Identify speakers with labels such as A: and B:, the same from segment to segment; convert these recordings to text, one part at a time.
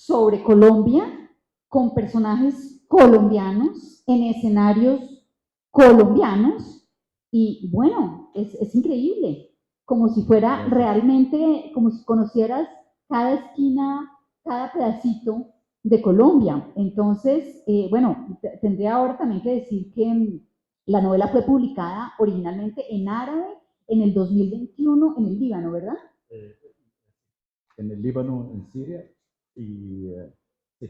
A: sobre Colombia, con personajes colombianos, en escenarios colombianos, y bueno, es increíble, como si fuera realmente, como si conocieras cada esquina, cada pedacito de Colombia. Entonces, bueno, tendría ahora también que decir que la novela fue publicada originalmente en árabe en el 2021 en el Líbano, ¿verdad?
B: En el Líbano, en Siria y sí.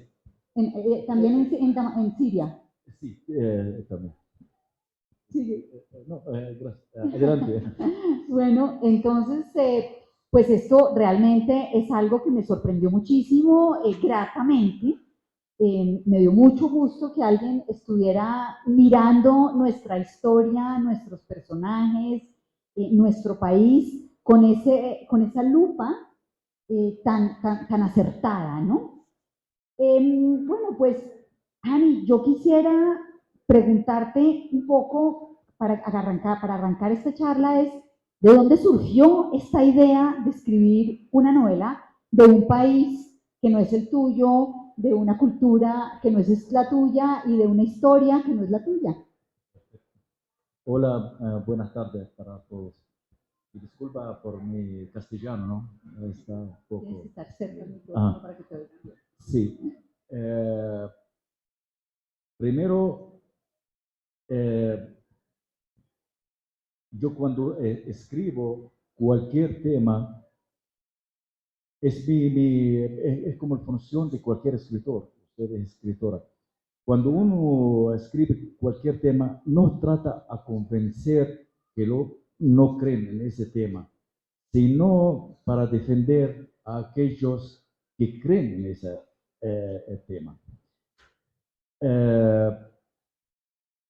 A: También en Siria.
B: Sí, también.
A: Sí.
B: No, gracias. Adelante.
A: Bueno, entonces, pues esto realmente es algo que me sorprendió muchísimo, gratamente. Me dio mucho gusto que alguien estuviera mirando nuestra historia, nuestros personajes, nuestro país, con esa lupa tan acertada, ¿no? Bueno, pues, Ani, yo quisiera preguntarte un poco, para arrancar esta charla, es ¿de dónde surgió esta idea de escribir una novela de un país que no es el tuyo, de una cultura que no es la tuya y de una historia que no es la tuya?
B: Hola, buenas tardes para todos. Y disculpa por mi castellano, ¿no? Está un poco...
A: Tienes que estar cerca del micrófono para que te oigan bien.
B: Sí. Primero, yo cuando escribo cualquier tema, es como la función de cualquier escritor. Usted es escritora. Cuando uno escribe cualquier tema, no trata a convencer que no creen en ese tema, sino para defender a aquellos que creen en ese tema.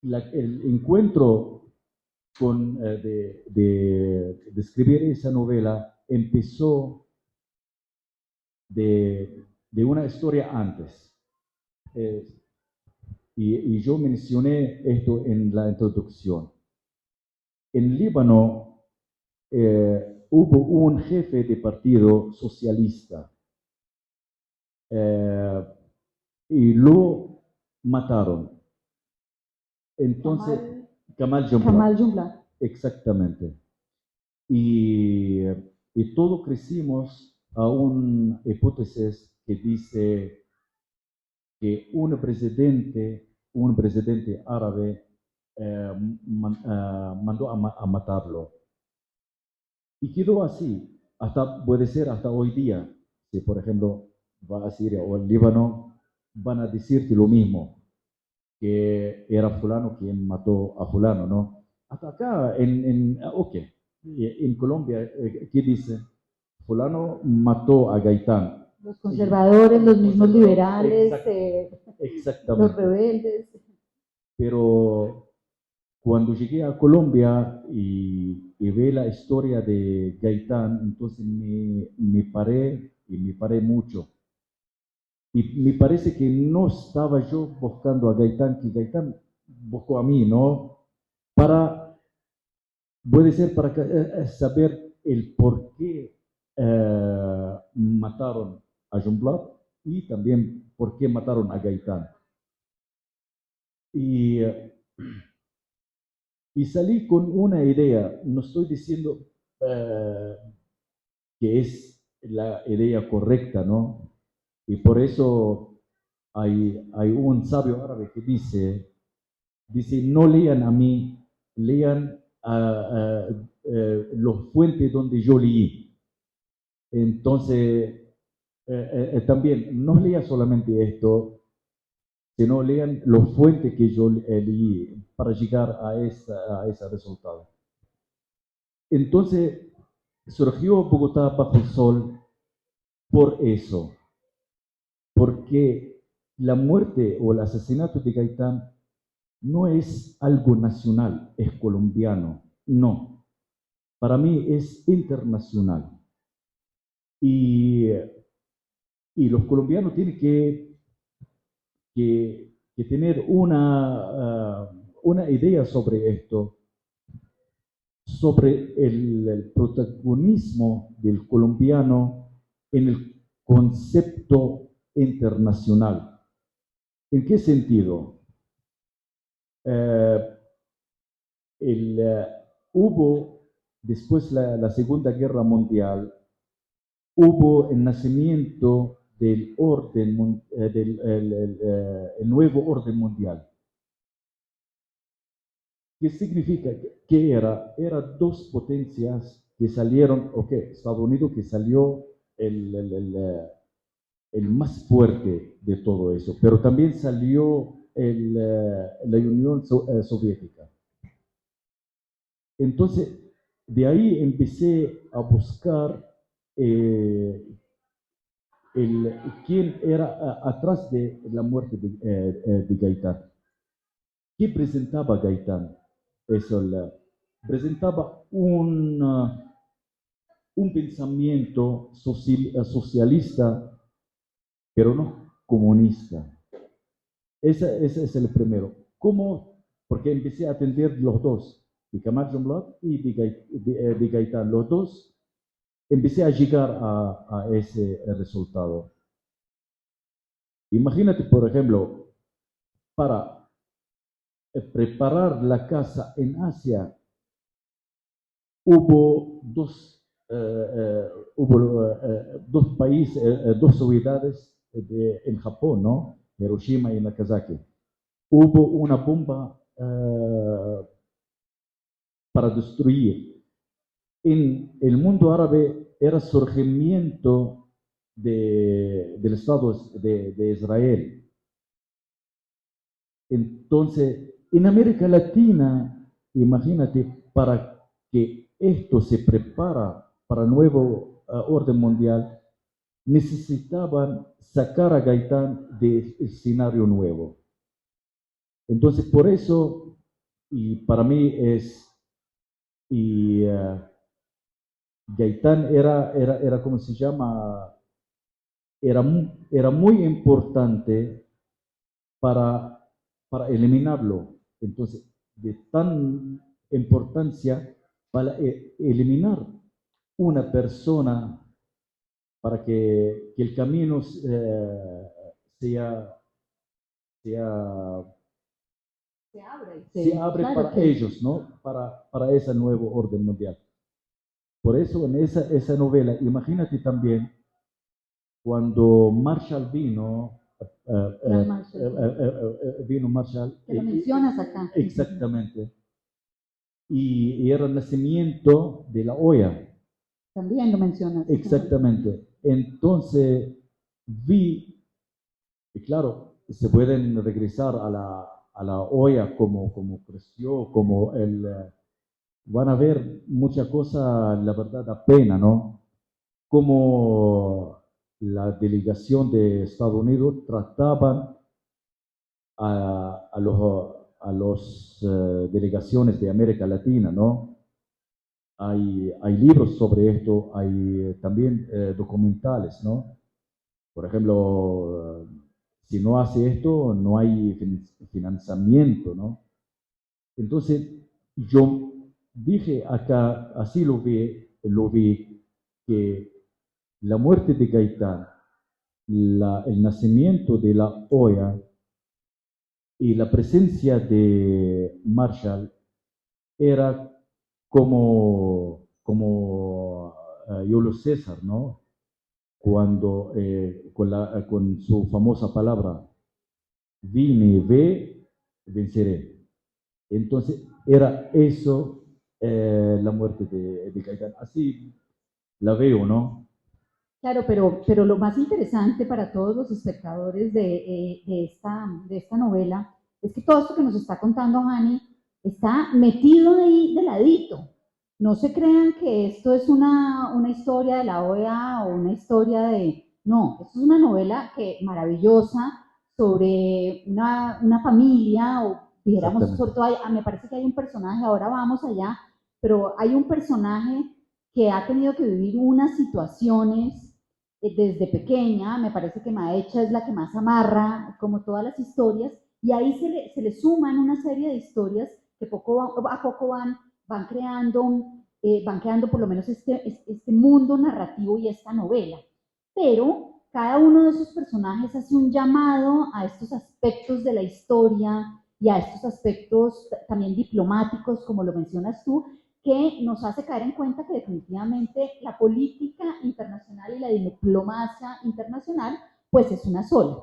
B: El encuentro de escribir esa novela empezó de una historia antes. Y yo mencioné esto en la introducción. En Líbano hubo un jefe de partido socialista y lo mataron. Entonces, Kamal Jumblat.
A: Kamal Jumblat.
B: Exactamente. Y, y todos crecimos a una hipótesis que dice que un presidente árabe mandó a matarlo. Y quedó así, puede ser hasta hoy día. Si, por ejemplo, va a Siria o al Líbano, van a decirte lo mismo, que era fulano quien mató a fulano, ¿no? Hasta acá, ok, en Colombia, ¿qué dice? Fulano mató a Gaitán.
A: Los conservadores, los mismos liberales,
B: exactamente.
A: los rebeldes.
B: Pero cuando llegué a Colombia y vi la historia de Gaitán, entonces me paré mucho. Y me parece que no estaba yo buscando a Gaitán, que Gaitán buscó a mí, ¿no? Puede ser para saber el por qué mataron a Jumblat y también por qué mataron a Gaitán. Y, y salí con una idea, no estoy diciendo que es la idea correcta, ¿no? Y por eso hay un sabio árabe que dice, no lean a mí, lean a los fuentes donde yo leí. Entonces, también no lean solamente esto, sino lean los fuentes que yo leí para llegar a ese resultado. Entonces, surgió Bogotá bajo el sol por eso, porque la muerte o el asesinato de Gaitán no es algo nacional, es colombiano, no. Para mí es internacional. Y, y los colombianos tienen que tener una idea sobre esto, sobre el protagonismo del colombiano en el concepto internacional. ¿En qué sentido? Eh, hubo, después la Segunda Guerra Mundial, hubo el nacimiento del orden, el nuevo orden mundial. ¿Qué significa? ¿Qué era? Eran dos potencias que salieron, Estados Unidos que salió el más fuerte de todo eso, pero también salió la Unión Soviética. Entonces, de ahí empecé a buscar eh, quién era atrás de la muerte de Gaitán. ¿Qué presentaba Gaitán? Eso, presentaba un pensamiento socialista, pero no comunista. Ese es el primero. ¿Cómo? Porque empecé a atender los dos, de Camacho Blanc y de Gaitán, los dos. Empecé a llegar a ese resultado. Imagínate, por ejemplo, para preparar la casa en Asia, hubo dos países, dos ciudades en Japón, ¿no? Hiroshima y Nagasaki. Hubo una bomba para destruir. En el mundo árabe era surgimiento del Estado de Israel. Entonces, en América Latina, imagínate, para que esto se prepara para el nuevo orden mundial, necesitaban sacar a Gaitán del escenario nuevo. Entonces, por eso, y para mí y Gaitán era, ¿cómo se llama? Era muy importante para, para eliminarlo. Entonces, de tan importancia para eliminar una persona para que el camino sea, sea se abre
A: claro
B: para ellos, ¿no? Para ese nuevo orden mundial. Por eso en esa novela, imagínate también cuando Marshall vino, vino Marshall.
A: Que lo mencionas acá.
B: Exactamente. Y era el nacimiento de la OEA.
A: También lo mencionas.
B: Exactamente. Entonces vi, y claro, se pueden regresar a la OEA como creció, como van a ver muchas cosas, la verdad, da pena, ¿no? Como la delegación de Estados Unidos trataban a los delegaciones de América Latina, ¿no? Hay libros sobre esto, hay también documentales, ¿no? Por ejemplo, si no hace esto, no hay financiamiento, ¿no? Entonces, yo dije acá, así lo vi que la muerte de Gaitán, el nacimiento de la OEA y la presencia de Marshall era como Julio César, ¿no? Cuando con su famosa palabra, vine, ve, venceré. Entonces, era eso la muerte de Gaitán. Así la veo, ¿no?
A: Claro, pero lo más interesante para todos los espectadores de esta novela es que todo esto que nos está contando Hani está metido ahí de ladito. No se crean que esto es una historia de la OEA o una historia de... No, esto es una novela maravillosa sobre una familia, o dijéramos, sobre todo, me parece que hay un personaje, ahora vamos allá, pero hay un personaje que ha tenido que vivir unas situaciones desde pequeña, me parece que Maecha es la que más amarra, como todas las historias, y ahí se le suman una serie de historias que poco a poco van creando por lo menos este mundo narrativo y esta novela. Pero cada uno de esos personajes hace un llamado a estos aspectos de la historia y a estos aspectos también diplomáticos, como lo mencionas tú, que nos hace caer en cuenta que definitivamente la política internacional y la diplomacia internacional, pues es una sola.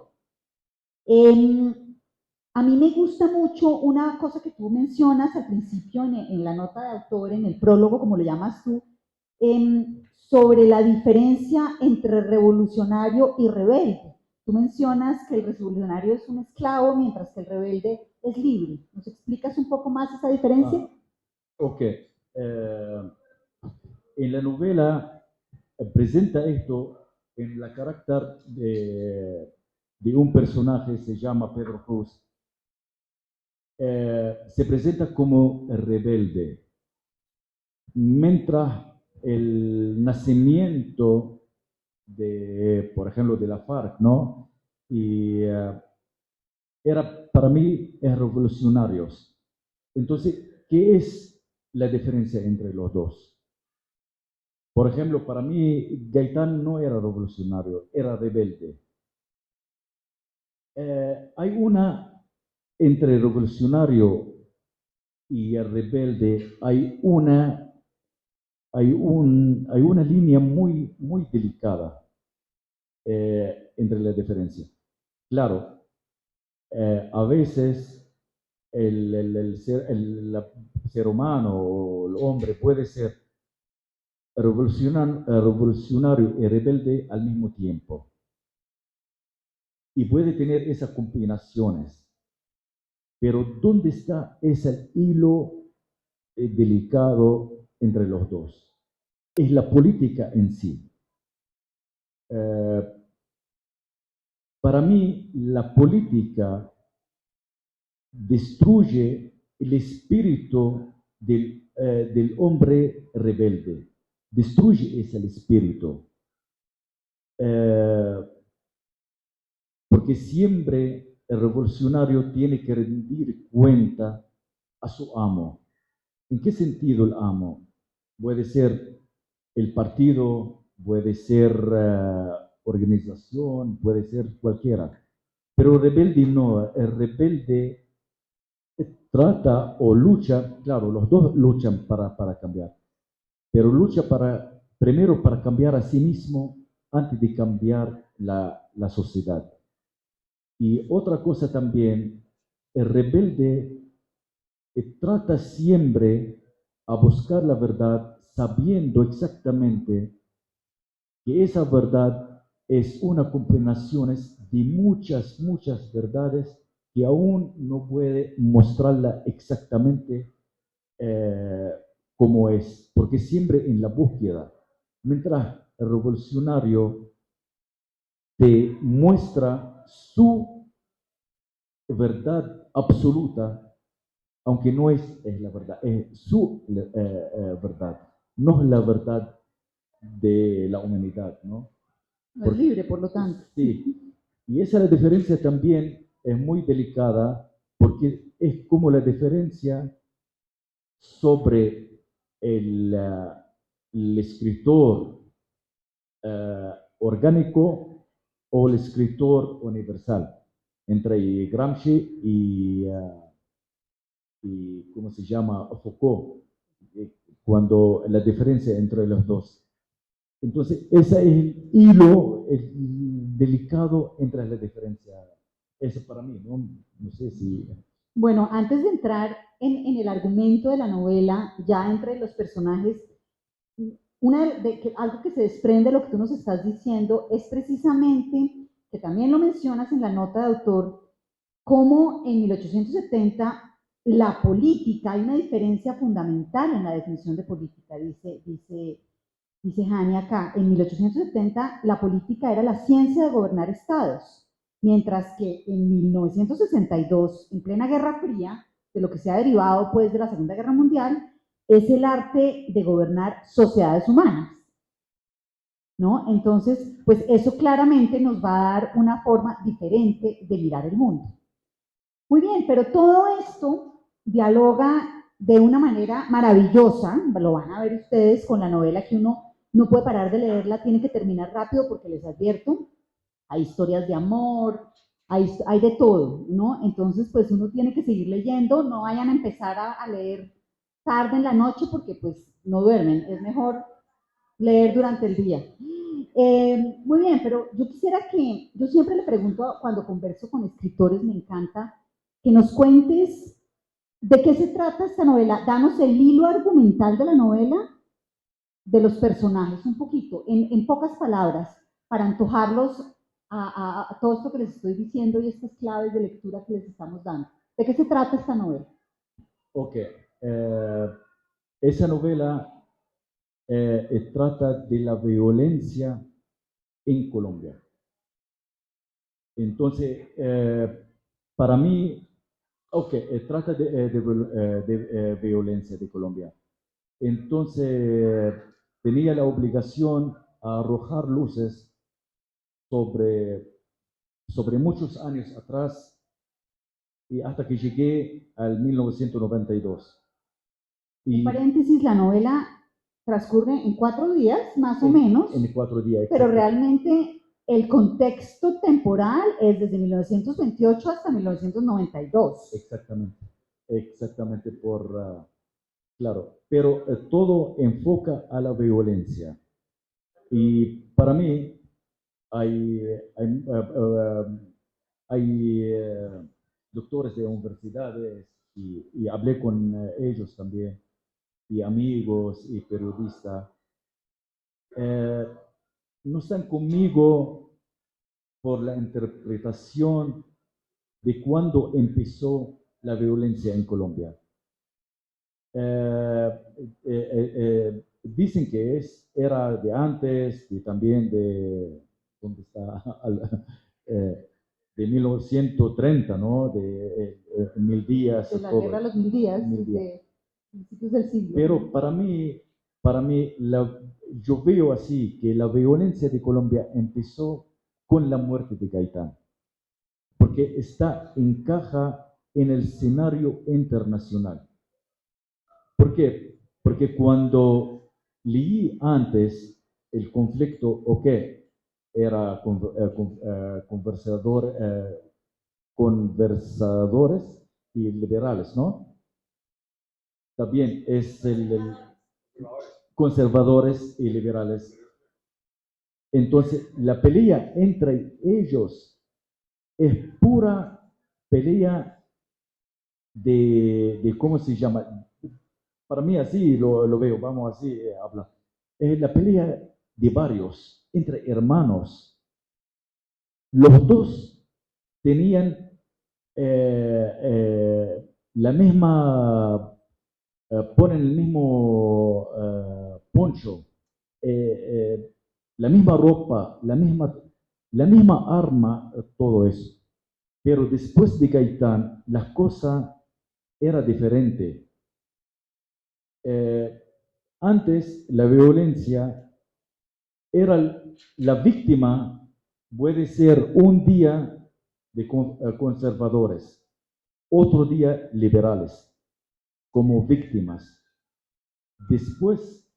A: A mí me gusta mucho una cosa que tú mencionas al principio en la nota de autor, en el prólogo, como lo llamas tú, sobre la diferencia entre revolucionario y rebelde. Tú mencionas que el revolucionario es un esclavo, mientras que el rebelde es libre. ¿Nos explicas un poco más esa diferencia?
B: Ok. En la novela presenta esto en la carácter de un personaje, se llama Pedro Cruz. Se presenta como rebelde, mientras el nacimiento de, por ejemplo, de la FARC, ¿no? Y era para mí es revolucionarios. Entonces, ¿qué es la diferencia entre los dos? Por ejemplo, para mí Gaitán no era revolucionario, era rebelde. Hay una entre revolucionario y el rebelde, hay una línea muy, muy delicada entre la diferencia. Claro, a veces el ser humano o el hombre puede ser revolucionario y rebelde al mismo tiempo. Y puede tener esas combinaciones. Pero ¿dónde está ese hilo delicado entre los dos? Es la política en sí. Para mí, la política destruye el espíritu del hombre rebelde. Destruye ese espíritu. Porque siempre el revolucionario tiene que rendir cuenta a su amo. ¿En qué sentido el amo? Puede ser el partido, puede ser organización, puede ser cualquiera. Pero el rebelde no, el rebelde trata o lucha, claro, los dos luchan para cambiar, pero lucha primero para cambiar a sí mismo antes de cambiar la sociedad. Y otra cosa también, el rebelde trata siempre a buscar la verdad sabiendo exactamente que esa verdad es una combinación de muchas, muchas verdades que aún no puede mostrarla exactamente como es, porque siempre en la búsqueda, mientras el revolucionario te muestra su verdad absoluta, aunque no es la verdad, es su verdad, no es la verdad de la humanidad, ¿no?
A: No es libre, por lo tanto.
B: Sí, y esa diferencia también es muy delicada porque es como la diferencia sobre el escritor orgánico o el escritor universal, entre Gramsci y ¿cómo se llama? Foucault, cuando la diferencia entre los dos. Entonces, ese es el hilo delicado entre la diferencia. Eso para mí, ¿no? No sé si...
A: Bueno, antes de entrar en el argumento de la novela, ya entre los personajes, algo que se desprende de lo que tú nos estás diciendo es precisamente, que también lo mencionas en la nota de autor, cómo en 1870 la política, hay una diferencia fundamental en la definición de política, dice Hani acá, en 1870 la política era la ciencia de gobernar estados, mientras que en 1962, en plena Guerra Fría, de lo que se ha derivado pues de la Segunda Guerra Mundial, es el arte de gobernar sociedades humanas, ¿no? Entonces, pues eso claramente nos va a dar una forma diferente de mirar el mundo. Muy bien, pero todo esto dialoga de una manera maravillosa, lo van a ver ustedes con la novela que uno no puede parar de leerla, tiene que terminar rápido porque les advierto hay historias de amor, hay de todo, ¿no? Entonces, pues uno tiene que seguir leyendo, no vayan a empezar a leer tarde en la noche porque pues no duermen, es mejor leer durante el día. Muy bien, pero yo quisiera que, yo siempre le pregunto cuando converso con escritores, me encanta que nos cuentes de qué se trata esta novela, danos el hilo argumental de la novela, de los personajes, un poquito, en pocas palabras, para antojarlos a todo esto que les estoy diciendo y estas claves de lectura que les estamos dando. ¿De qué se trata esta novela?
B: Ok, esa novela trata de la violencia en Colombia. Entonces, para mí, ok, trata de violencia de Colombia. Entonces, tenía la obligación a arrojar luces sobre muchos años atrás y hasta que llegué al 1992.
A: En
B: Y
A: paréntesis, la novela transcurre en 4 días, más o menos,
B: en 4 días,
A: pero
B: exacto.
A: realmente el contexto temporal es desde 1928 hasta 1992.
B: Exactamente claro, pero todo enfoca a la violencia. Y para mí hay, hay, hay doctores de universidades y hablé con ellos también, y amigos y periodistas. Eh, no están conmigo por la interpretación de cuándo empezó la violencia en Colombia. Dicen que era de antes y también ¿dónde está? De 1930, ¿no? De 1000 días.
A: De la guerra de los 1000 días,
B: Mil días.
A: desde principios del siglo.
B: Pero para mí yo veo así que la violencia de Colombia empezó con la muerte de Gaitán, porque encaja en el escenario internacional. ¿Por qué? Porque cuando leí antes el conflicto, ok, era conversadores y liberales, ¿no? También es el conservadores y liberales. Entonces, la pelea entre ellos es pura pelea ¿cómo se llama? Para mí así lo veo, vamos así a hablar. Es la pelea de varios, entre hermanos. Los dos tenían la misma, ponen el mismo poncho, la misma ropa, la misma arma, todo eso. Pero después de Gaitán, las cosas era diferente. Antes, la violencia era la víctima, puede ser un día de conservadores, otro día liberales, como víctimas. Después,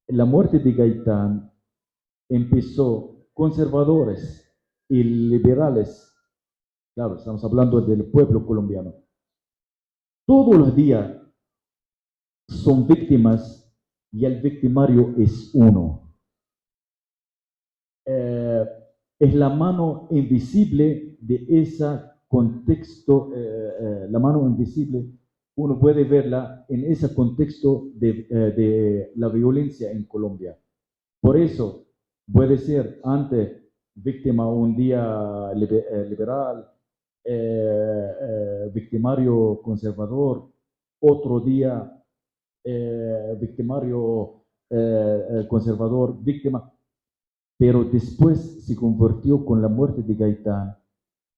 B: la muerte de Gaitán empezó conservadores y liberales. Claro, estamos hablando del pueblo colombiano. Todos los días son víctimas y el victimario es uno. Es la mano invisible de ese contexto, la mano invisible, uno puede verla en ese contexto de la violencia en Colombia. Por eso puede ser antes víctima un día liberal, victimario conservador, otro día victimario conservador, víctima, pero después se convirtió con la muerte de Gaitán,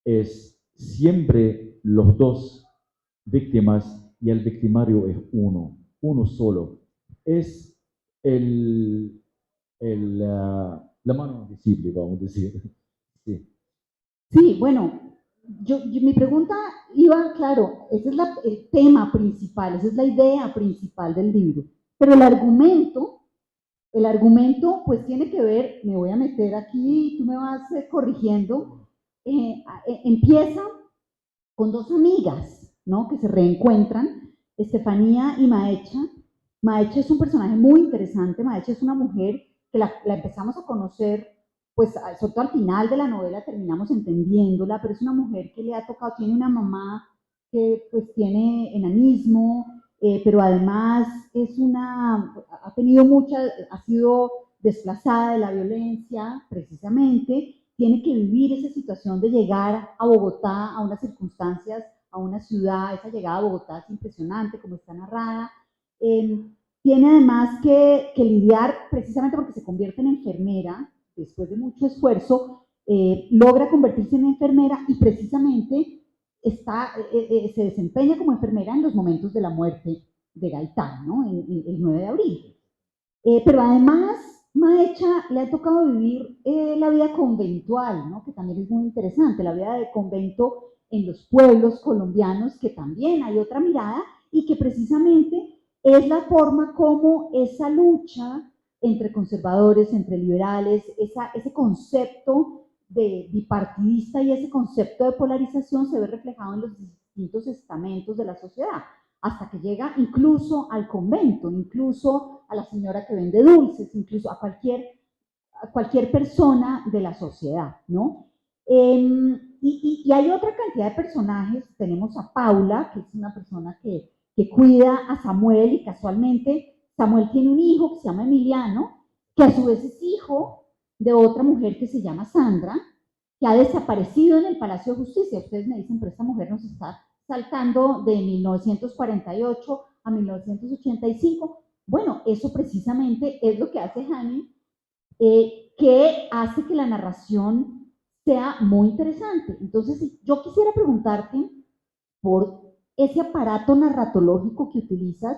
B: es siempre los dos víctimas y el victimario es uno solo. Es la mano invisible, vamos a decir. Sí.
A: Sí, bueno, mi pregunta iba, claro, ese es el tema principal, esa es la idea principal del libro, pero el argumento El argumento pues tiene que ver, me voy a meter aquí, tú me vas corrigiendo, empieza con dos amigas, ¿no? Que se reencuentran, Estefanía y Maecha. Maecha es un personaje muy interesante, Maecha es una mujer que la empezamos a conocer, pues sobre todo al final de la novela terminamos entendiéndola, pero es una mujer que le ha tocado, tiene una mamá que pues tiene enanismo, pero además es ha tenido ha sido desplazada de la violencia precisamente, tiene que vivir esa situación de llegar a Bogotá, a unas circunstancias, a una ciudad, esa llegada a Bogotá es impresionante, como está narrada. Eh, Tiene además que lidiar, precisamente porque se convierte en enfermera, después de mucho esfuerzo, logra convertirse en enfermera y precisamente se desempeña como enfermera en los momentos de la muerte de Gaitán, ¿no? El 9 de abril. Pero además, Maecha le ha tocado vivir la vida conventual, ¿no? Que también es muy interesante, la vida de convento en los pueblos colombianos, que también hay otra mirada y que precisamente es la forma como esa lucha entre conservadores, entre liberales, ese concepto de bipartidista y ese concepto de polarización se ve reflejado en los distintos estamentos de la sociedad hasta que llega incluso al convento, incluso a la señora que vende dulces, incluso a cualquier persona de la sociedad, ¿no? Y hay otra cantidad de personajes, tenemos a Paula, que es una persona que cuida a Samuel y casualmente Samuel tiene un hijo que se llama Emiliano, que a su vez es hijo de otra mujer que se llama Sandra, que ha desaparecido en el Palacio de Justicia. Ustedes me dicen, pero esta mujer nos está saltando de 1948 a 1985. Bueno, eso precisamente es lo que hace Hani, que hace que la narración sea muy interesante. Entonces, yo quisiera preguntarte por ese aparato narratológico que utilizas,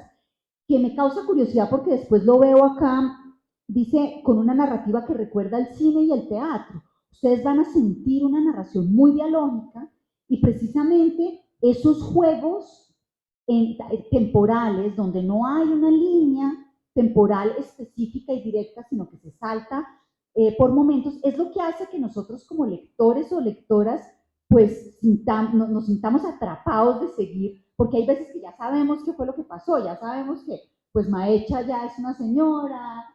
A: que me causa curiosidad porque después lo veo acá, dice, con una narrativa que recuerda al cine y al teatro. Ustedes van a sentir una narración muy dialógica y precisamente esos juegos temporales donde no hay una línea temporal específica y directa, sino que se salta por momentos, es lo que hace que nosotros como lectores o lectoras pues nos sintamos atrapados de seguir, porque hay veces que ya sabemos qué fue lo que pasó, ya sabemos que pues Maecha ya es una señora,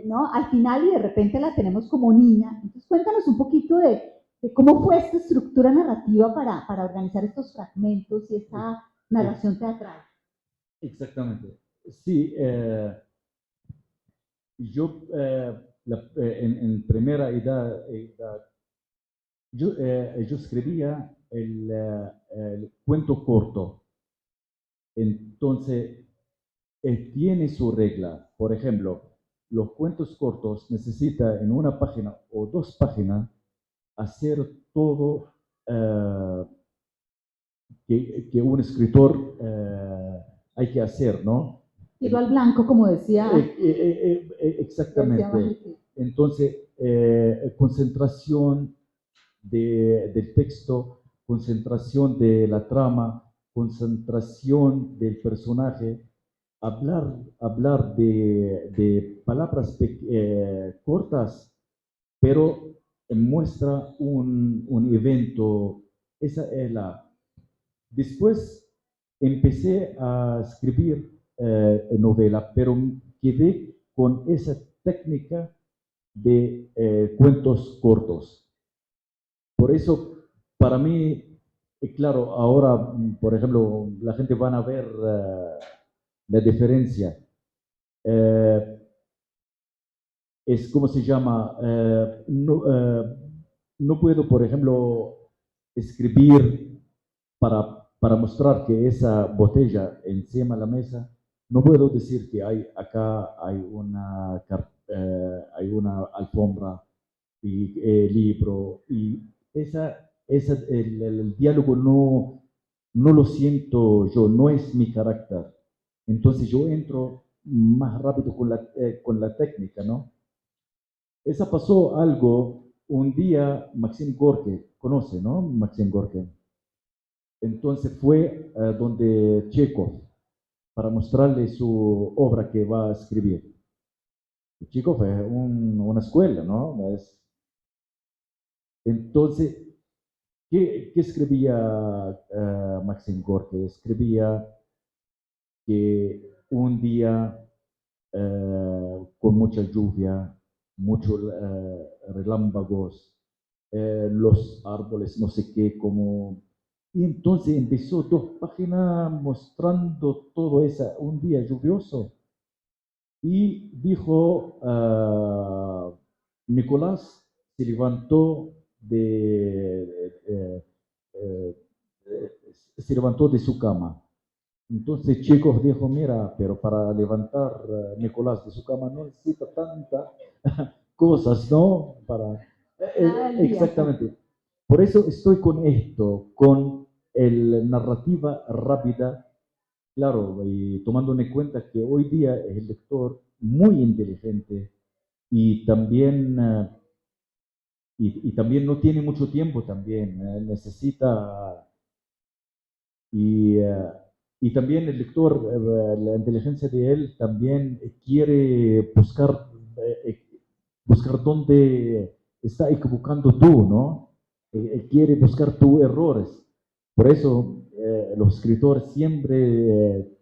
A: ¿no? Al final y de repente la tenemos como niña. Entonces cuéntanos un poquito de cómo fue esta estructura narrativa para organizar estos fragmentos y esta narración teatral.
B: Exactamente. Sí, yo en primera edad yo escribía el cuento corto. Entonces, tiene su regla. Por ejemplo, los cuentos cortos necesita en una página o dos páginas hacer todo que un escritor hay que hacer, ¿no?
A: Tiro al blanco, como decía,
B: Exactamente. Entonces, concentración del texto, concentración de la trama, concentración del personaje, hablar de palabras cortas, pero muestra un evento. Esa es la. Después empecé a escribir novela, pero quedé con esa técnica de cuentos cortos. Por eso, para mí, claro, ahora, por ejemplo, la gente van a ver la diferencia. Eh, es como se llama, no puedo, por ejemplo, escribir para mostrar que esa botella encima de la mesa, no puedo decir que acá hay una alfombra y libro, y el diálogo no lo siento yo, no es mi carácter. Entonces yo entro más rápido con la técnica, ¿no? Esa pasó algo un día, Maxim Gorky, conoce, ¿no? Maxim Gorky. Entonces fue donde Chekhov para mostrarle su obra que va a escribir. Chekhov es una escuela, ¿no? Entonces, ¿qué escribía Maxim Gorky? Escribía que un día con mucha lluvia, muchos relámpagos, los árboles, no sé qué, como... Y entonces empezó 2 páginas mostrando todo eso, un día lluvioso. Y dijo, Nicolás se levantó eh, se levantó de su cama. Entonces Chicos dijo, mira, pero para levantar Nicolás de su cama no necesita tantas cosas, ¿no?
A: Nada del día.
B: Exactamente. Por eso estoy con esto, con el narrativa rápida, claro, y tomando en cuenta que hoy día es el lector muy inteligente y también, y también no tiene mucho tiempo también, necesita y, uh, y también el lector, la inteligencia de él también quiere buscar dónde está equivocando tú, ¿no? Quiere buscar tus errores. Por eso los escritores siempre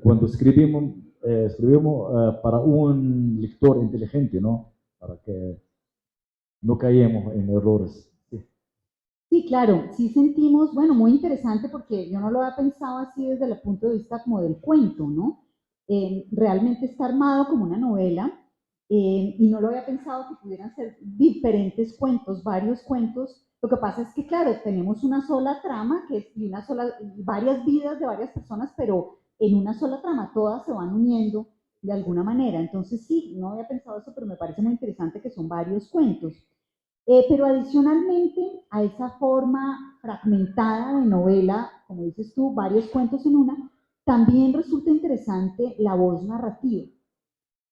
B: cuando escribimos para un lector inteligente, ¿no? Para que no caigamos en errores. Sí.
A: Sí, claro, sí sentimos, bueno, muy interesante porque yo no lo había pensado así desde el punto de vista como del cuento, ¿no? Realmente está armado como una novela y no lo había pensado que pudieran ser diferentes cuentos, varios cuentos. Lo que pasa es que, claro, tenemos una sola trama que es y una sola, varias vidas de varias personas, pero en una sola trama todas se van uniendo de alguna manera. Entonces sí, no había pensado eso, pero me parece muy interesante que son varios cuentos. Pero adicionalmente a esa forma fragmentada de novela, como dices tú, varios cuentos en una, también resulta interesante la voz narrativa.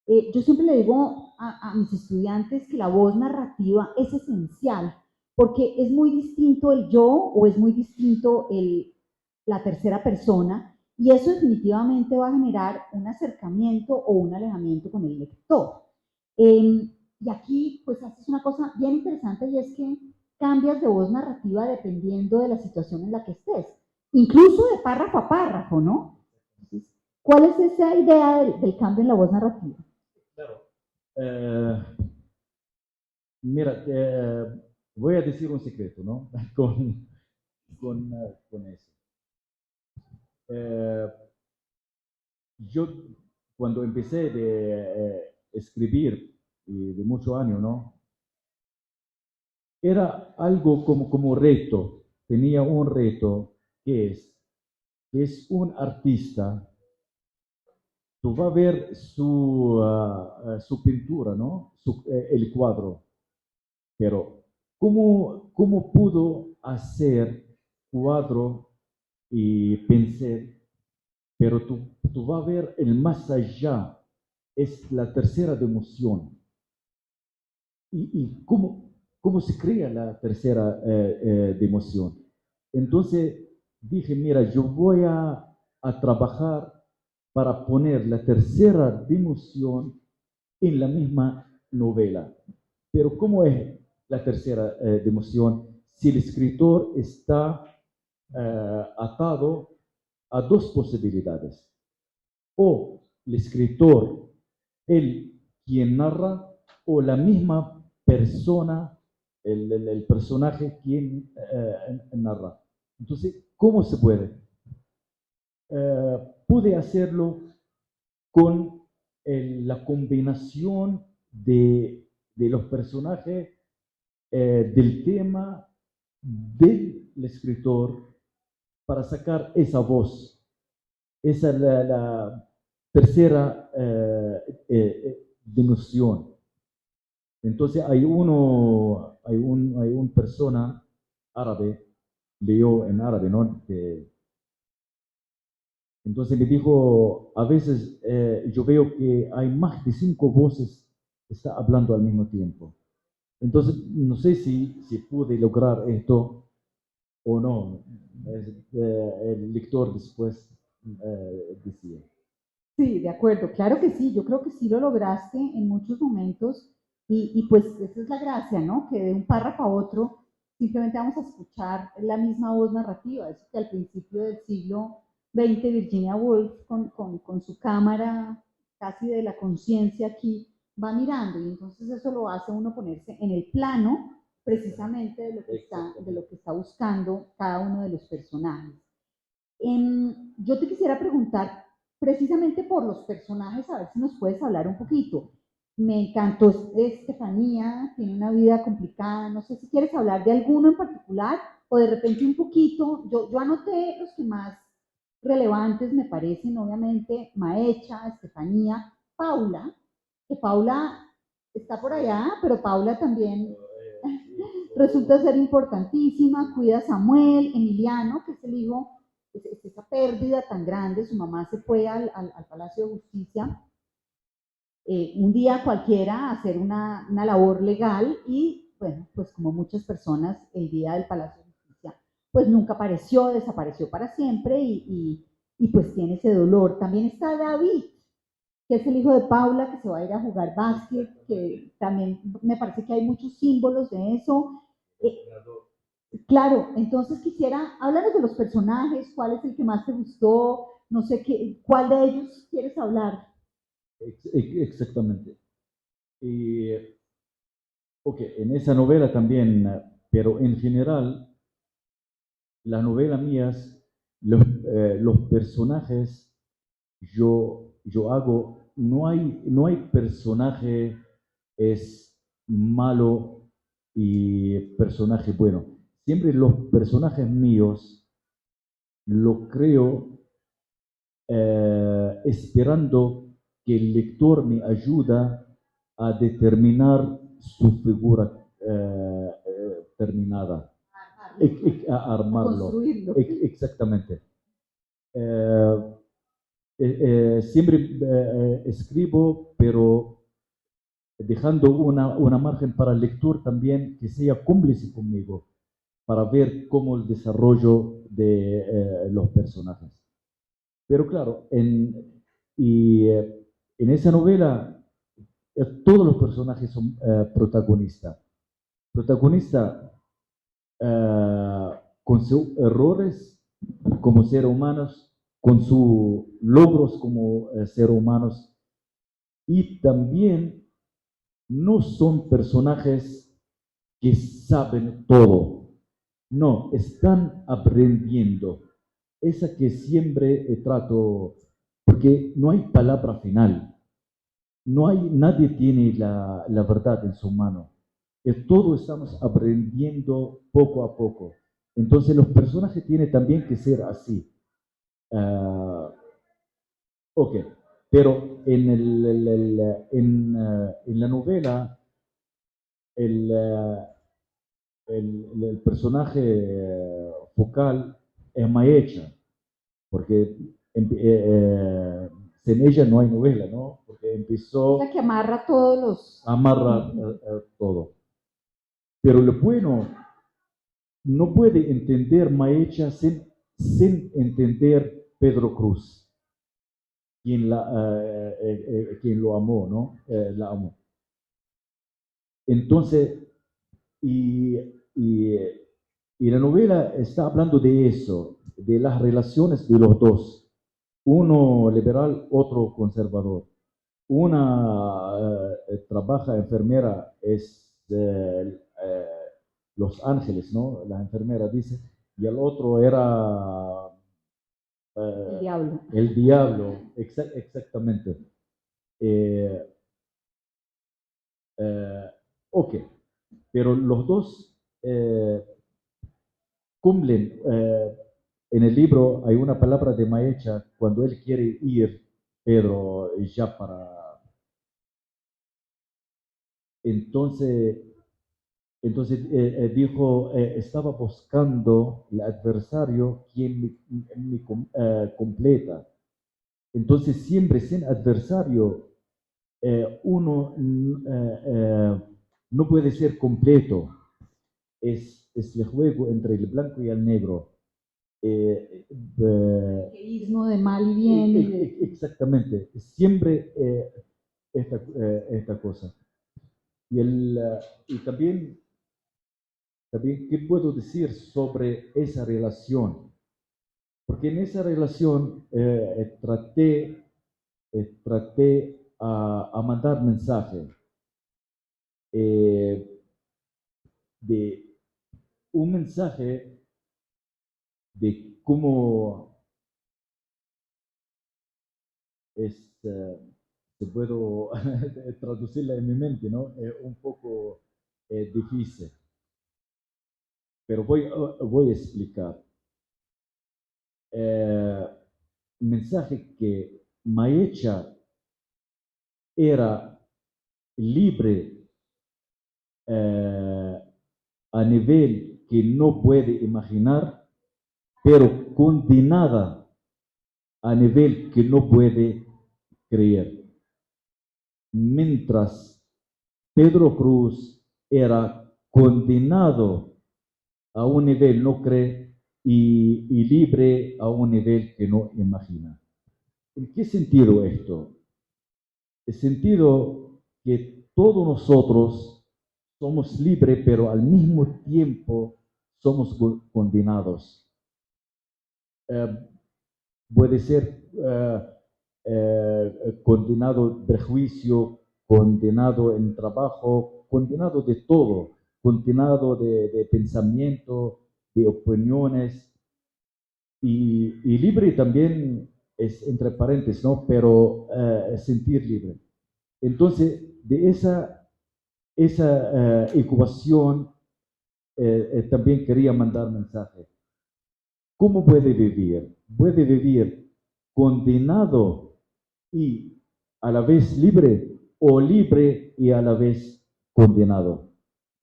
A: Yo siempre le digo a mis estudiantes que la voz narrativa es esencial, porque es muy distinto el yo o es muy distinto la tercera persona, y eso definitivamente va a generar un acercamiento o un alejamiento con el lector. Y aquí, pues, haces una cosa bien interesante y es que cambias de voz narrativa dependiendo de la situación en la que estés, incluso de párrafo a párrafo, ¿no? Entonces, ¿cuál es esa idea del cambio en la voz narrativa?
B: Claro. Eh, Mira, voy a decir un secreto, ¿no? Con eso. Eh, yo, cuando empecé de escribir, y de muchos años, ¿no? Era algo como reto. Tenía un reto que es un artista. Tú vas a ver su pintura, ¿no? El cuadro. Pero, ¿cómo pudo hacer cuadro y pincel? Pero tú vas a ver el más allá, es la tercera dimensión. ¿Y cómo se crea la tercera dimensión? Entonces dije, mira, yo voy a trabajar para poner la tercera dimensión en la misma novela. Pero ¿cómo es la tercera dimensión? Si el escritor está atado a dos posibilidades. O el escritor, él quien narra, o la misma persona, el personaje quien narra. Entonces, ¿cómo se puede? Pude hacerlo con la combinación de los personajes, del tema, del escritor, para sacar esa voz. Esa es la tercera dimensión. Entonces hay un persona árabe, leyó en árabe, ¿no? Entonces me dijo, a veces yo veo que hay más de 5 voces que están hablando al mismo tiempo. Entonces, no sé si pude lograr esto o no. El lector después decía.
A: Sí, de acuerdo, claro que sí, yo creo que sí lo lograste en muchos momentos y pues esa es la gracia, ¿no? Que de un párrafo a otro simplemente vamos a escuchar la misma voz narrativa, eso que al principio del siglo XX Virginia Woolf con su cámara casi de la conciencia aquí va mirando y entonces eso lo hace uno ponerse en el plano precisamente de lo que está buscando cada uno de los personajes. Yo te quisiera preguntar precisamente por los personajes, a ver si nos puedes hablar un poquito. Me encantó Estefanía, tiene una vida complicada, no sé si quieres hablar de alguno en particular o de repente un poquito. Yo anoté los que más relevantes me parecen, obviamente, Maecha, Estefanía, Paula, que Paula está por allá, pero Paula también resulta ser importantísima, cuida a Samuel, Emiliano, que es el hijo, es esa pérdida tan grande, su mamá se fue al Palacio de Justicia un día cualquiera a hacer una labor legal y, bueno, pues como muchas personas, el día del Palacio de Justicia, pues nunca apareció, desapareció para siempre y pues tiene ese dolor. También está David, que es el hijo de Paula, que se va a ir a jugar básquet, que también me parece que hay muchos símbolos de eso. Eh, claro, entonces quisiera, háblanos de los personajes, cuál es el que más te gustó, no sé qué, cuál de ellos quieres hablar.
B: Exactamente. Y, ok, en esa novela también, pero en general, las novelas mías, los personajes, yo hago, no hay personaje es malo y personaje bueno. Siempre los personajes míos lo creo esperando que el lector me ayuda a determinar su figura terminada, a armarlo.
A: Construirlo.
B: Exactamente. Eh, Siempre escribo, pero dejando una margen para el lector también que sea cómplice conmigo para ver cómo el desarrollo de los personajes. Pero claro, en esa novela todos los personajes son protagonistas. Protagonistas con sus errores como seres humanos, con sus logros como seres humanos y también no son personajes que saben todo, no, están aprendiendo. Esa que siempre trato, porque no hay palabra final, nadie tiene la verdad en su mano. Todos estamos aprendiendo poco a poco. Entonces los personajes tienen también que ser así. Uh, ok, pero en la novela el, el personaje focal es Maecha, porque sin ella no hay novela, ¿no? Porque
A: Es la
B: empezó
A: que amarra todos los...
B: a amarrar todo. Pero lo bueno, no puede entender Maecha sin entender Pedro Cruz, quien lo amó, ¿no? La amó. Entonces, y, y, y la novela está hablando de eso, de las relaciones de los dos, uno liberal, otro conservador. Una trabaja enfermera, es Los Ángeles, ¿no? La enfermera dice, y el otro era
A: El diablo.
B: el diablo, exactamente. Eh, eh, ok, pero los dos cumplen. En el libro hay una palabra de Maecha cuando él quiere ir, Pedro, ya para... Entonces, dijo, estaba buscando el adversario quien me completa. Entonces siempre sin adversario uno no puede ser completo. Es el juego entre el blanco y el negro.
A: Egoísmo de mal y bien.
B: exactamente, siempre esta cosa. Y también, ¿qué puedo decir sobre esa relación? Porque en esa relación traté a mandar mensaje de un mensaje de cómo es, se puedo traducirla en mi mente, ¿no? Un poco difícil, pero voy a explicar. Mensaje que Maecha era libre a nivel que no puede imaginar, pero condenada a nivel que no puede creer. Mientras Pedro Cruz era condenado a un nivel no cree y libre a un nivel que no imagina. ¿En qué sentido esto? El sentido que todos nosotros somos libres, pero al mismo tiempo somos condenados. Puede ser condenado de juicio, condenado en trabajo, condenado de todo, condenado de pensamiento, de opiniones, y libre también es entre paréntesis, ¿no? Pero sentir libre. Entonces, de esa ecuación también quería mandar mensaje. ¿Cómo puede vivir? Puede vivir condenado y a la vez libre, o libre y a la vez condenado.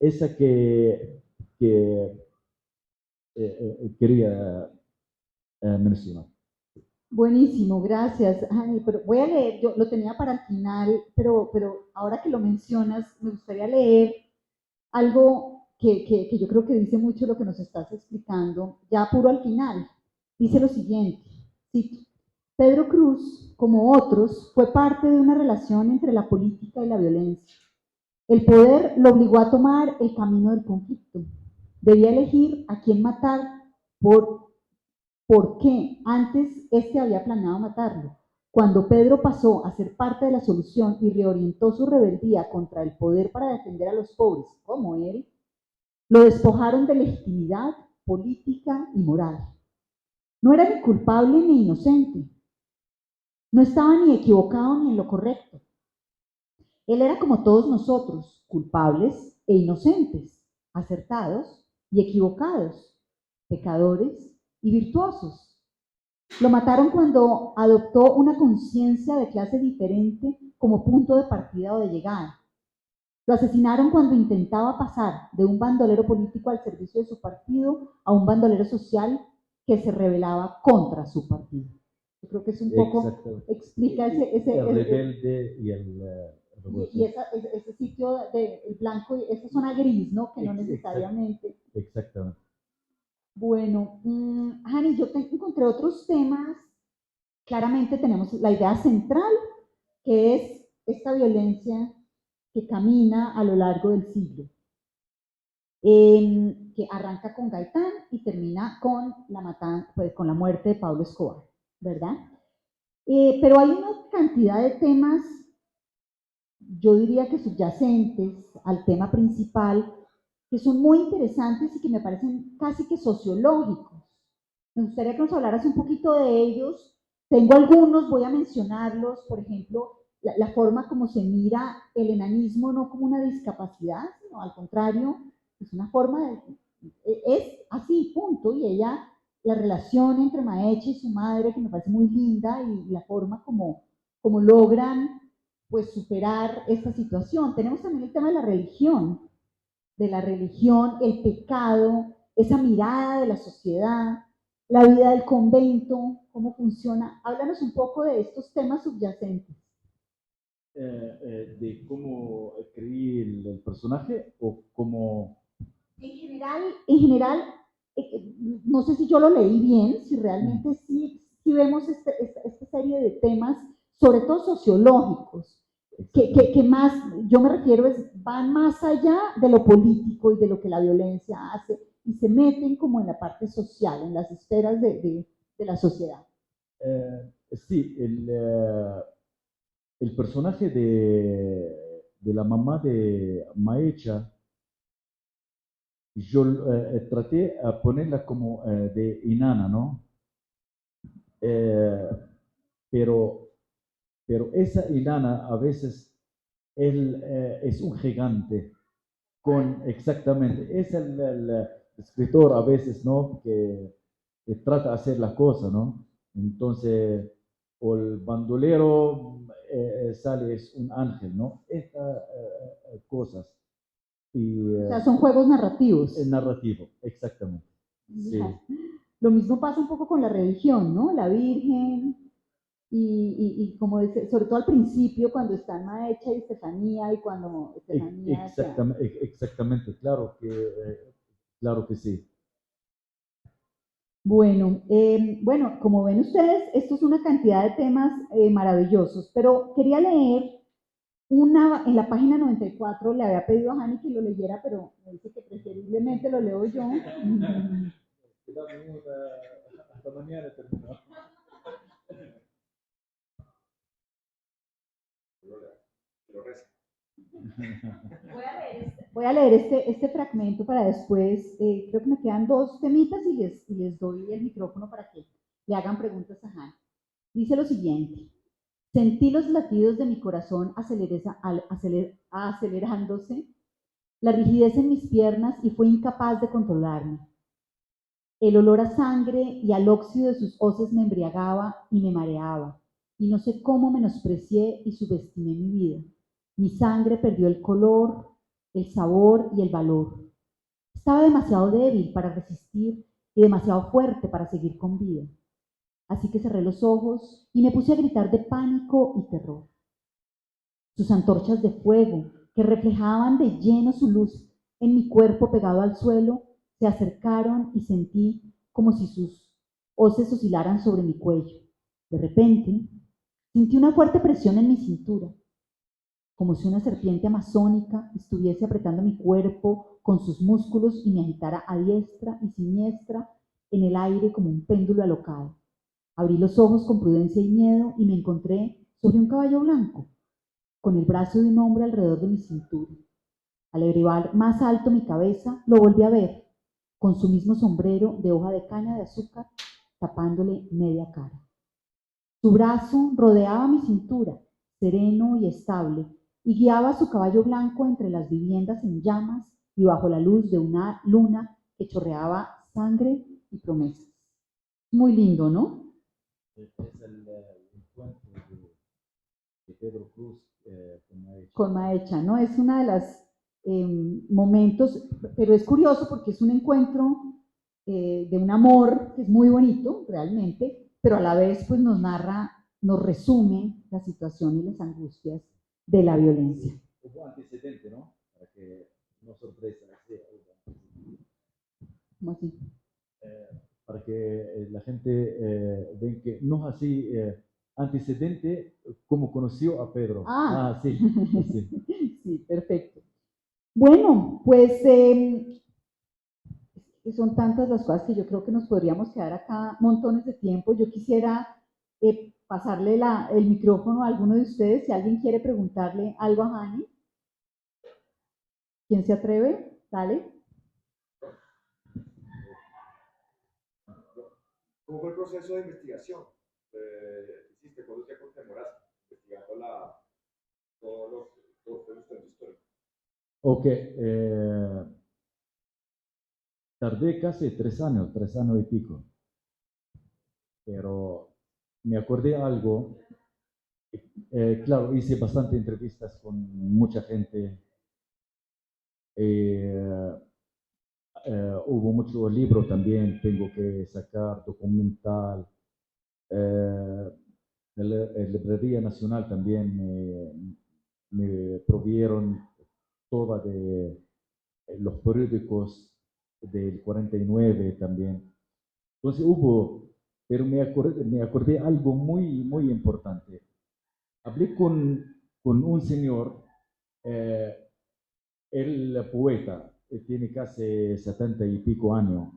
B: Esa que quería mencionar.
A: Buenísimo, gracias. Ay, pero voy a leer, yo lo tenía para el final, pero ahora que lo mencionas, me gustaría leer algo que yo creo que dice mucho lo que nos estás explicando, ya puro al final. Dice lo siguiente, cito, Pedro Cruz, como otros, fue parte de una relación entre la política y la violencia. El poder lo obligó a tomar el camino del conflicto. Debía elegir a quién matar por qué antes este había planeado matarlo. Cuando Pedro pasó a ser parte de la solución y reorientó su rebeldía contra el poder para defender a los pobres, como él, lo despojaron de legitimidad política y moral. No era ni culpable ni inocente. No estaba ni equivocado ni en lo correcto. Él era como todos nosotros, culpables e inocentes, acertados y equivocados, pecadores y virtuosos. Lo mataron cuando adoptó una conciencia de clase diferente como punto de partida o de llegada. Lo asesinaron cuando intentaba pasar de un bandolero político al servicio de su partido a un bandolero social que se rebelaba contra su partido. Yo creo que es un poco, explica
B: el rebelde y el
A: ese sitio del blanco, esa zona gris, ¿no? Que no necesariamente.
B: Exactamente.
A: Bueno, Hani, yo encontré otros temas. Claramente tenemos la idea central, que es esta violencia que camina a lo largo del siglo, que arranca con Gaitán y termina con pues, con la muerte de Pablo Escobar, ¿verdad? Pero hay una cantidad de temas, yo diría que subyacentes al tema principal, que son muy interesantes y que me parecen casi que sociológicos. Me gustaría que nos hablaras un poquito de ellos. Tengo algunos, voy a mencionarlos, por ejemplo, la forma como se mira el enanismo no como una discapacidad, sino al contrario, es una forma de, es así, punto, y ella, la relación entre Maeche y su madre, que me parece muy linda, y la forma como logran pues superar esta situación. Tenemos también el tema de la religión, el pecado, esa mirada de la sociedad, la vida del convento, cómo funciona. Háblanos un poco de estos temas subyacentes.
B: De cómo escribí el personaje o cómo...
A: En general, no sé si yo lo leí bien, si realmente sí vemos esta serie de temas, sobre todo sociológicos, que más, yo me refiero, van más allá de lo político y de lo que la violencia hace, y se meten como en la parte social, en las esferas de la sociedad.
B: Sí, el personaje de la mamá de Maecha, yo traté a ponerla como de enana, ¿no? Eh, pero, pero esa enana a veces él es un gigante con exactamente, es el escritor a veces, ¿no? Que trata de hacer las cosas, ¿no? Entonces, o el bandolero sale, es un ángel, ¿no? Estas cosas. Y,
A: O sea, son juegos narrativos.
B: narrativo, exactamente. Sí.
A: Lo mismo pasa un poco con la religión, ¿no? La Virgen, y como dice, sobre todo al principio, cuando están Maecha y Estefanía, y cuando Estefanía...
B: Exactamente, exactamente, claro que sí.
A: Bueno, bueno, como ven ustedes, esto es una cantidad de temas maravillosos, pero quería leer en la página 94, le había pedido a Jani que lo leyera, pero me dice que preferiblemente lo leo yo.
B: Hasta mañana terminó.
A: Voy a leer este fragmento para después, creo que me quedan dos temitas y les doy el micrófono para que le hagan preguntas a Jani. Dice lo siguiente: sentí los latidos de mi corazón acelerándose, la rigidez en mis piernas y fue incapaz de controlarme. El olor a sangre y al óxido de sus hoces me embriagaba y me mareaba, y no sé cómo menosprecié y subestimé mi vida. Mi sangre perdió el color, el sabor y el valor. Estaba demasiado débil para resistir y demasiado fuerte para seguir con vida. Así que cerré los ojos y me puse a gritar de pánico y terror. Sus antorchas de fuego, que reflejaban de lleno su luz en mi cuerpo pegado al suelo, se acercaron y sentí como si sus hoces oscilaran sobre mi cuello. De repente, sentí una fuerte presión en mi cintura, como si una serpiente amazónica estuviese apretando mi cuerpo con sus músculos y me agitara a diestra y siniestra en el aire como un péndulo alocado. Abrí los ojos con prudencia y miedo y me encontré sobre un caballo blanco, con el brazo de un hombre alrededor de mi cintura. Al elevar más alto mi cabeza, lo volví a ver, con su mismo sombrero de hoja de caña de azúcar, tapándole media cara. Su brazo rodeaba mi cintura, sereno y estable, y guiaba a su caballo blanco entre las viviendas en llamas y bajo la luz de una luna que chorreaba sangre y promesas. Muy lindo, ¿no?
B: Es el encuentro de Pedro Cruz con Maecha.
A: Con Maecha, ¿no? Es una de las momentos, pero es curioso porque es un encuentro de un amor que es muy bonito, realmente, pero a la vez pues nos narra, nos resume la situación y las angustias de la violencia.
B: Hubo antecedente, ¿no? Para que no sorpresa.
A: ¿Cómo así?
B: Para que la gente vea que no es así antecedente como conoció a Pedro. Sí, sí.
A: Sí, perfecto. Bueno, pues son tantas las cosas que yo creo que nos podríamos quedar acá montones de tiempo. Yo quisiera pasarle el micrófono a alguno de ustedes, si alguien quiere preguntarle algo a Jani. ¿Quién se atreve? Dale.
C: ¿Cómo fue el proceso de investigación que hiciste? ¿Cuánto tiempo te demoraste investigando todos los temas históricos?
B: Ok, tardé casi 3 años y pico, pero me acordé algo. Claro, hice bastante entrevistas con mucha gente. Hubo muchos libros también, tengo que sacar documental. La Librería Nacional también me provieron toda de los periódicos del 49 también. Entonces pero me acordé algo muy, muy importante. Hablé con un señor, eh, el poeta, tiene casi 70 y pico años.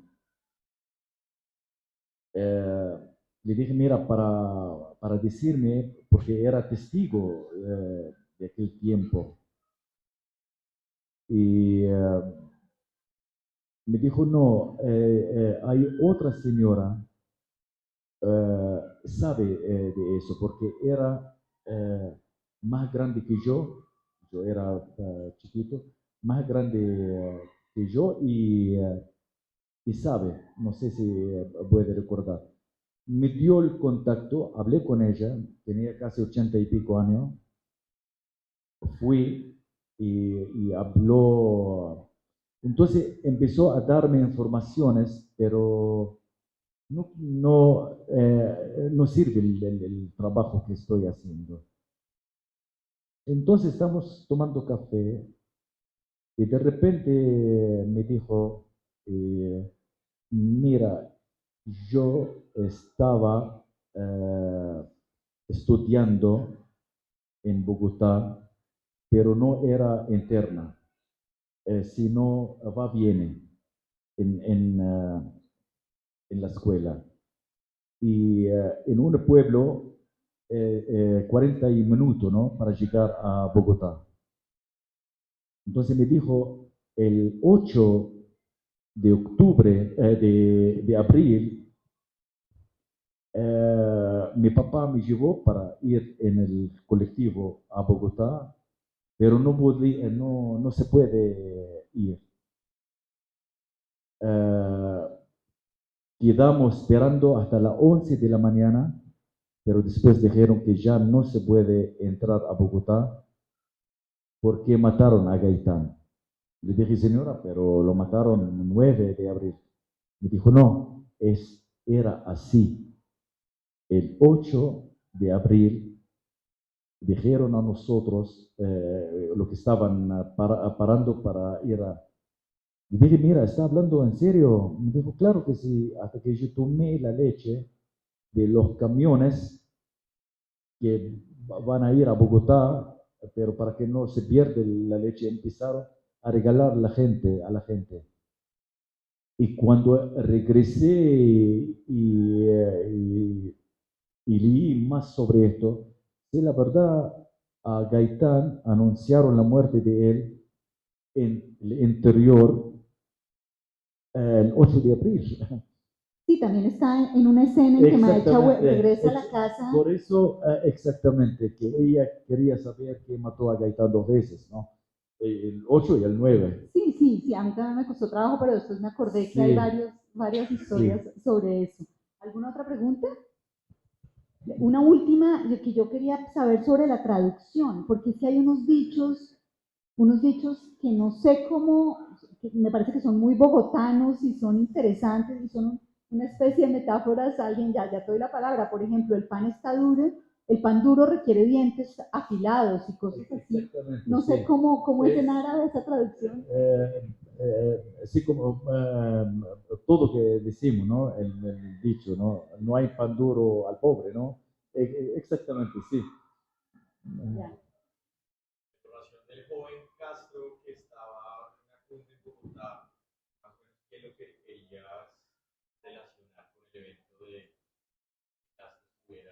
B: Eh, Le dije, mira, para decirme, porque era testigo de aquel tiempo, y me dijo, no, hay otra señora, sabe de eso, porque era más grande que yo era chiquito, más grande que yo y sabe, no sé si puede recordar. Me dio el contacto, hablé con ella, tenía casi 80 y pico años, fui y habló. Entonces empezó a darme informaciones, pero no sirve el trabajo que estoy haciendo. Entonces estamos tomando café y de repente me dijo, mira, yo estaba estudiando en Bogotá, pero no era interna, sino viene en la escuela. Y en un pueblo, 40 minutos, ¿no? Para llegar a Bogotá. Entonces me dijo, el 8 de octubre, de abril, mi papá me llevó para ir en el colectivo a Bogotá, pero no se puede ir. Eh, Quedamos esperando hasta las 11 de la mañana, pero después dijeron que ya no se puede entrar a Bogotá porque mataron a Gaitán. Le dije, señora, pero lo mataron el 9 de abril. Me dijo, no, era así. El 8 de abril dijeron a nosotros lo que estaban parando para ir a... Le dije, mira, ¿está hablando en serio? Me dijo, claro que sí, hasta que yo tomé la leche de los camiones que van a ir a Bogotá, pero para que no se pierda la leche, empezaron a regalar a la gente. Y cuando regresé y leí más sobre esto, sí, la verdad, a Gaitán anunciaron la muerte de él en el interior el 8 de abril.
A: Sí, también está en una escena en que Maecha regresa a la
B: Ex-
A: casa.
B: Por eso, exactamente, que ella quería saber que mató a Gaitán dos veces, ¿no? El 8 y el 9.
A: Sí, sí, sí, a mí también me costó trabajo, pero después me acordé que hay
B: Sí,
A: varias historias
B: sí.
A: sobre eso. ¿Alguna otra pregunta? Una última que yo quería saber sobre la traducción, porque es que hay unos dichos que no sé cómo, que me parece que son muy bogotanos y son interesantes y son una especie de metáforas. Alguien, ya te doy la palabra, por ejemplo, el pan está duro, el pan duro requiere dientes afilados y cosas así.
B: Exactamente,
A: No sé
B: sí.
A: cómo es
B: Es,
A: en árabe esa traducción.
B: Así como todo que decimos, ¿no? El dicho, ¿no? No hay pan duro al pobre, ¿no? Exactamente, sí.
A: Ya.
C: Información del joven Castro que estaba en una cumbre en Bogotá, más o menos qué es lo que querías relacionar con el evento de Castro estuviera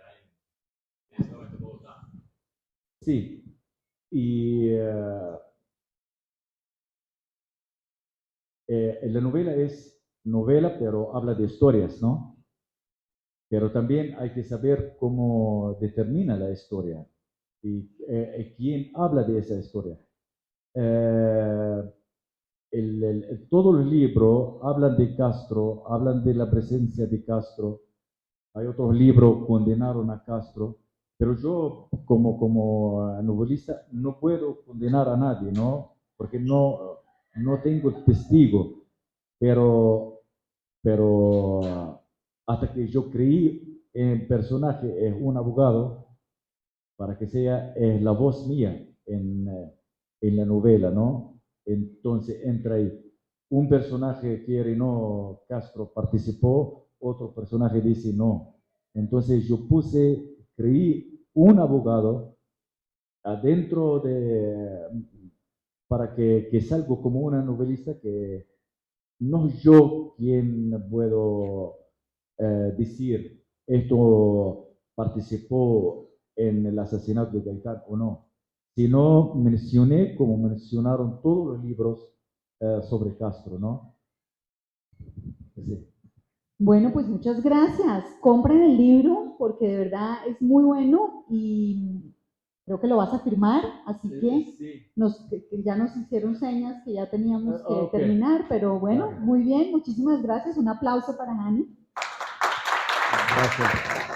C: en ese momento en Bogotá.
B: Sí, y la novela es novela, pero habla de historias, ¿no? Pero también hay que saber cómo determina la historia y quién habla de esa historia. Eh, Todos los libros hablan de Castro, hablan de la presencia de Castro. Hay otros libros que condenaron a Castro, pero yo como novelista no puedo condenar a nadie, ¿no? Porque no tengo testigo, pero, pero hasta que yo creí en el personaje, es un abogado, para que sea la voz mía en la novela, ¿no? Entonces entra ahí. un personaje quiere no, Castro participó, otro personaje dice no. Entonces yo creí un abogado adentro para que salga como una novelista que no yo quien puedo decir esto participó en el asesinato de Gaitán o no, sino mencioné como mencionaron todos los libros sobre Castro, ¿no? Sí.
A: Bueno, pues muchas gracias. Compren el libro porque de verdad es muy bueno y creo que lo vas a firmar, así que
B: Sí.
A: que ya nos hicieron señas que ya teníamos que
B: Ok.
A: terminar, pero bueno,
B: Vale.
A: muy bien, muchísimas gracias. Un aplauso para Hani.
B: Gracias.